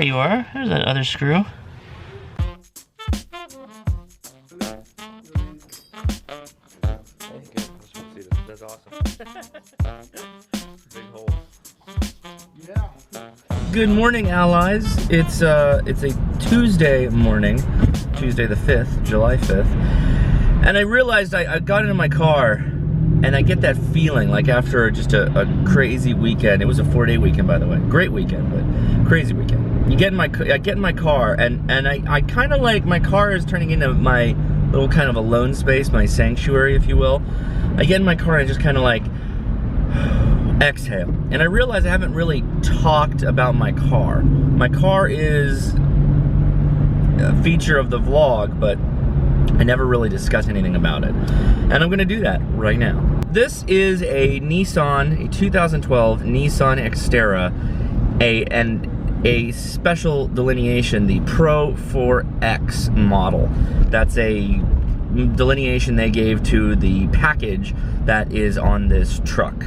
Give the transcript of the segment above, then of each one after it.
you are. There's that other screw. That's awesome. Big hole. Yeah. Good morning, allies. It's a Tuesday morning, Tuesday the 5th, July 5th, and I realized I got into my car, and I get that feeling like after just a crazy weekend. It was a 4-day weekend, by the way. Great weekend, but crazy weekend. I get in my car, and I kind of like, my car is turning into my little kind of alone space, my sanctuary, if you will. I get in my car and I just kind of like exhale. And I realize I haven't really talked about my car. My car is a feature of the vlog, but I never really discussed anything about it. And I'm gonna do that right now. This is a 2012 Nissan Xterra, a special delineation, the Pro4x model. That's a delineation they gave to the package that is on this truck,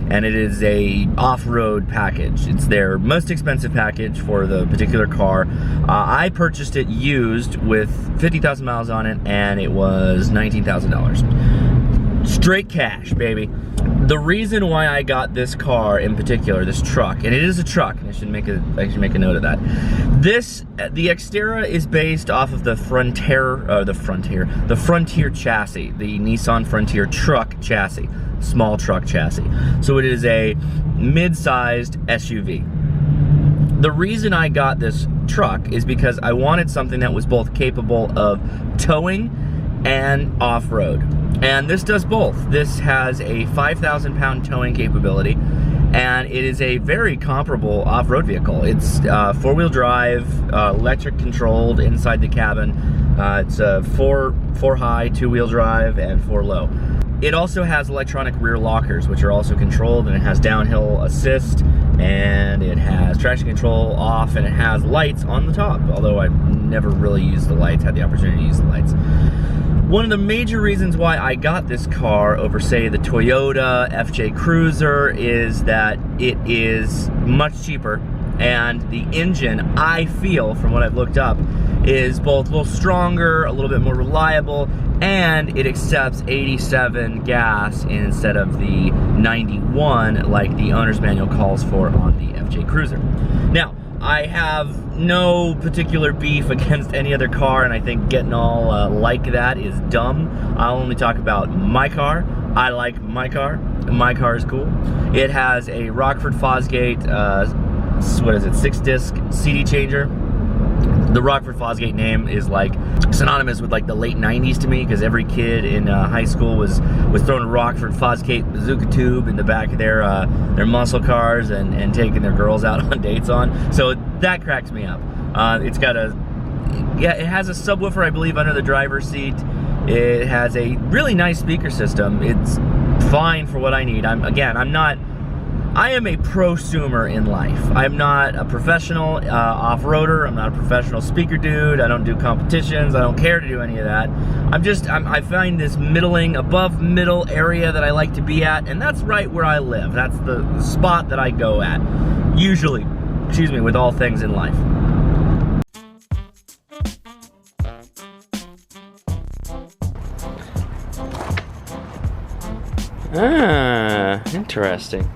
and it is a off-road package. It's their most expensive package for the particular car. I purchased it used with 50,000 miles on it, and it was $19,000. Straight cash, baby. The reason why I got this car in particular, this truck, and it is a truck, and I should make a note of that. The Xterra is based off of the Frontier chassis, the Nissan Frontier truck chassis, small truck chassis. So it is a mid-sized SUV. The reason I got this truck is because I wanted something that was both capable of towing and off-road. And this does both. This has a 5,000 pound towing capability, and it is a very comparable off-road vehicle. It's 4-wheel drive, electric controlled inside the cabin. It's a 4 high, 2-wheel drive, and 4 low. It also has electronic rear lockers, which are also controlled, and it has downhill assist, and it has traction control off, and it has lights on the top, although I've never really used the lights, had the opportunity to use the lights. One of the major reasons why I got this car over, say, the Toyota FJ Cruiser is that it is much cheaper, and the engine, I feel, from what I've looked up, is both a little stronger, a little bit more reliable, and it accepts 87 gas instead of the 91 like the owner's manual calls for on the FJ Cruiser. Now, I have no particular beef against any other car, and I think getting all like that is dumb. I'll only talk about my car. I like my car. My car is cool. It has a Rockford Fosgate, 6-disc CD changer. The Rockford Fosgate name is like synonymous with like the late 90s to me, because every kid in high school was throwing a Rockford Fosgate bazooka tube in the back of their muscle cars and taking their girls out on dates on. So that cracks me up. It's got it has a subwoofer, I believe, under the driver's seat. It has a really nice speaker system. It's fine for what I need. I am a prosumer in life. I'm not a professional off-roader. I'm not a professional speaker dude. I don't do competitions. I don't care to do any of that. I find this middling, above middle area that I like to be at, and that's right where I live. That's the spot that I go at, usually, with all things in life. Ah, interesting.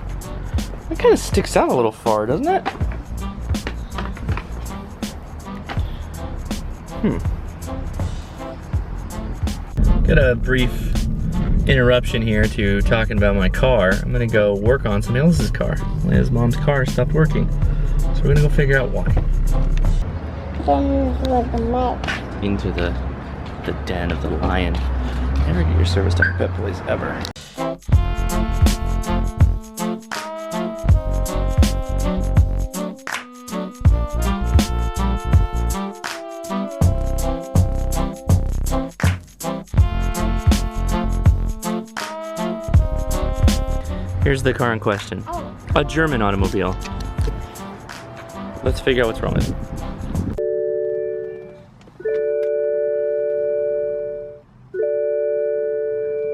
That kind of sticks out a little far, doesn't it? Got a brief interruption here to talking about my car. I'm gonna go work on somebody else's car. His mom's car stopped working. So we're gonna go figure out why. Into the den of the lion. Never get your service done at Pet Police, ever. Here's the car in question. A German automobile. Let's figure out what's wrong with it.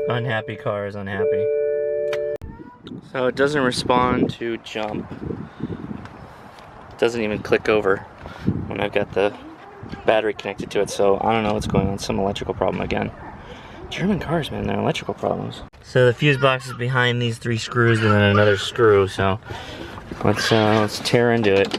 Unhappy car is unhappy. So it doesn't respond to jump. It doesn't even click over. when I've got the battery connected to it, so I don't know what's going on. Some electrical problem again. German cars, man, they're electrical problems. So the fuse box is behind these 3 screws and then another screw, so let's tear into it.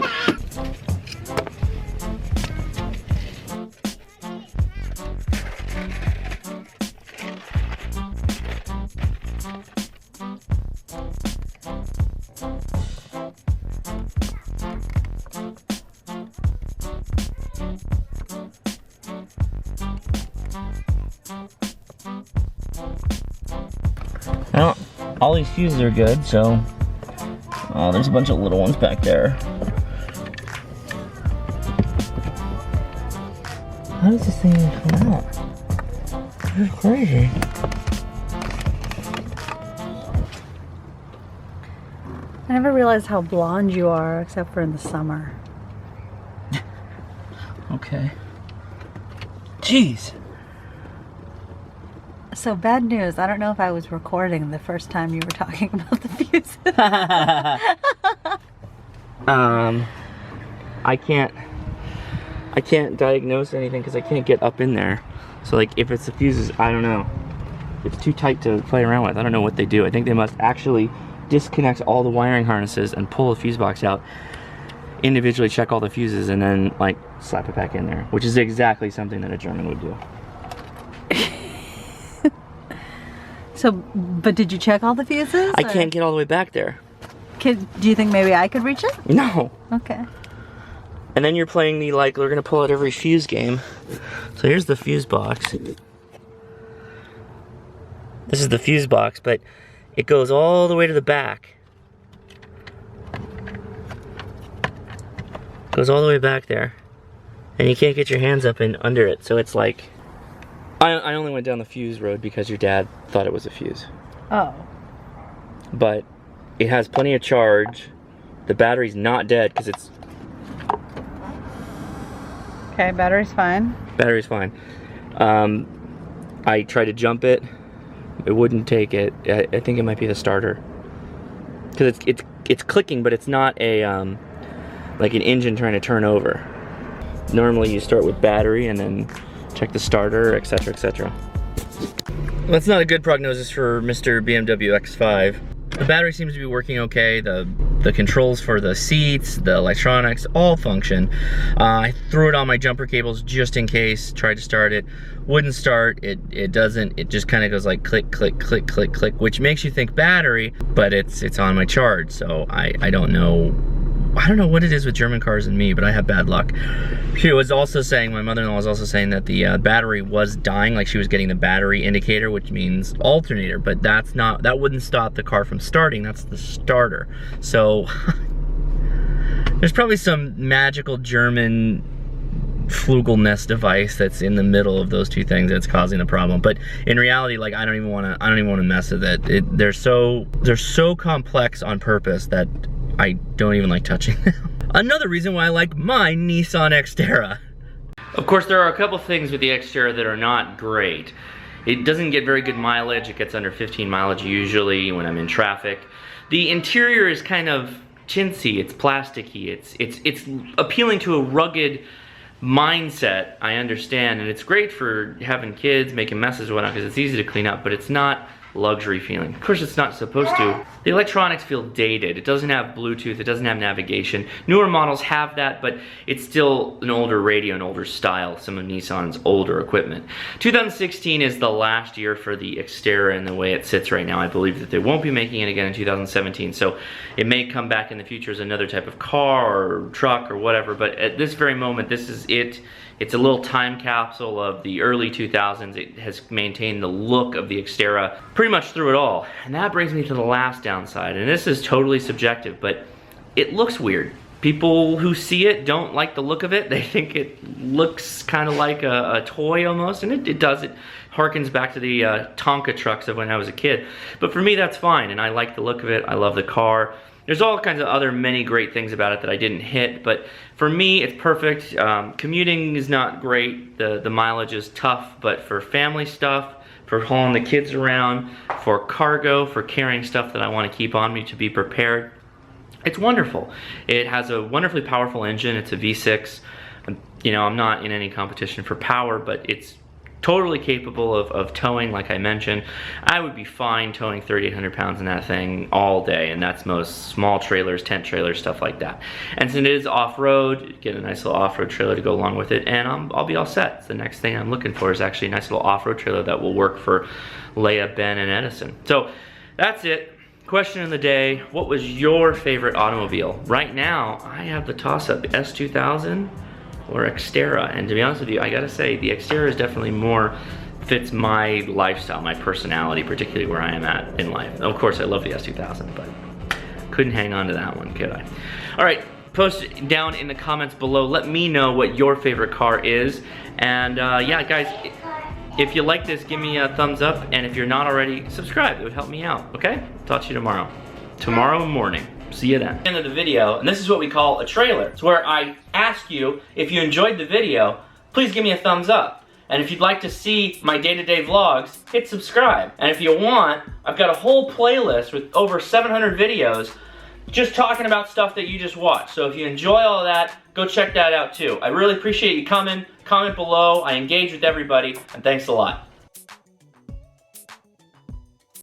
Well, all these fuses are good, so... Oh, there's a bunch of little ones back there. How does this thing even come out? This is crazy. I never realized how blonde you are, except for in the summer. Okay. Jeez. So bad news. I don't know if I was recording the first time you were talking about the fuses. I can't diagnose anything because I can't get up in there. So like if it's the fuses, I don't know. It's too tight to play around with. I don't know what they do. I think they must actually disconnect all the wiring harnesses and pull the fuse box out, individually check all the fuses, and then like slap it back in there, which is exactly something that a German would do. So, but did you check all the fuses? I can't get all the way back there. Do you think maybe I could reach it? No. Okay. And then you're playing the, like, we're gonna pull out every fuse game. So here's the fuse box. This is the fuse box, but it goes all the way to the back. Goes all the way back there. And you can't get your hands up and under it, so it's like... I only went down the fuse road because your dad thought it was a fuse. Oh. But it has plenty of charge. The battery's not dead because it's... Okay, battery's fine. Battery's fine. I tried to jump it. It wouldn't take it. I think it might be the starter. Because it's clicking, but it's not a like an engine trying to turn over. Normally you start with battery and then check the starter, etc., etc. That's not a good prognosis for Mr. BMW X5. The battery seems to be working okay. The controls for the seats, the electronics, all function. I threw it on my jumper cables just in case, tried to start it. Wouldn't start, it doesn't, it just kind of goes like click, click, click, click, click, which makes you think battery, but it's on my charge, so I don't know what it is with German cars and me, but I have bad luck. She was also saying, my mother-in-law was also saying that the battery was dying, like she was getting the battery indicator, which means alternator, but that wouldn't stop the car from starting, that's the starter. So, there's probably some magical German Flugelnest device that's in the middle of those two things that's causing the problem. But in reality, like I don't even want to mess with it. They're so complex on purpose that I don't even like touching them. Another reason why I like my Nissan Xterra. Of course, there are a couple things with the Xterra that are not great. It doesn't get very good mileage. It gets under 15 mileage usually when I'm in traffic. The interior is kind of chintzy, it's plasticky, it's appealing to a rugged mindset, I understand, and it's great for having kids, making messes and whatnot, because it's easy to clean up, but it's not luxury feeling. Of course, it's not supposed to. The electronics feel dated. It doesn't have Bluetooth, it doesn't have navigation. Newer models have that, but it's still an older radio, an older style, some of Nissan's older equipment. 2016 is the last year for the Xterra and the way it sits right now. I believe that they won't be making it again in 2017, so it may come back in the future as another type of car or truck or whatever, but at this very moment, this is it. It's a little time capsule of the early 2000s. It has maintained the look of the Xterra pretty much through it all. And that brings me to the last downside, and this is totally subjective, but it looks weird. People who see it don't like the look of it. They think it looks kind of like a toy almost, and it does. It harkens back to the Tonka trucks of when I was a kid. But for me, that's fine, and I like the look of it. I love the car. There's all kinds of other many great things about it that I didn't hit, but for me, it's perfect. Commuting is not great. The mileage is tough, but for family stuff, for hauling the kids around, for cargo, for carrying stuff that I want to keep on me to be prepared, it's wonderful. It has a wonderfully powerful engine. It's a V6. you know, I'm not in any competition for power, but it's totally capable of towing, like I mentioned. I would be fine towing 3,800 pounds in that thing all day, and that's most small trailers, tent trailers, stuff like that. And since it is off-road, get a nice little off-road trailer to go along with it, and I'll be all set. So the next thing I'm looking for is actually a nice little off-road trailer that will work for Leia, Ben, and Edison. So that's it. Question of the day, what was your favorite automobile? Right now, I have the toss-up, S2000 or Xterra, and to be honest with you, I gotta say, the Xterra is definitely more fits my lifestyle, my personality, particularly where I am at in life. Of course, I love the S2000, but couldn't hang on to that one, could I? All right, post it down in the comments below. Let me know what your favorite car is, and yeah, guys, if you like this, give me a thumbs up, and if you're not already, subscribe. It would help me out, okay? Talk to you tomorrow. Tomorrow morning. See you then. End of the video, and this is what we call a trailer. It's where I ask you, if you enjoyed the video, please give me a thumbs up. And if you'd like to see my day-to-day vlogs, hit subscribe. And if you want, I've got a whole playlist with over 700 videos just talking about stuff that you just watched. So if you enjoy all of that, go check that out too. I really appreciate you coming. Comment below. I engage with everybody, and thanks a lot.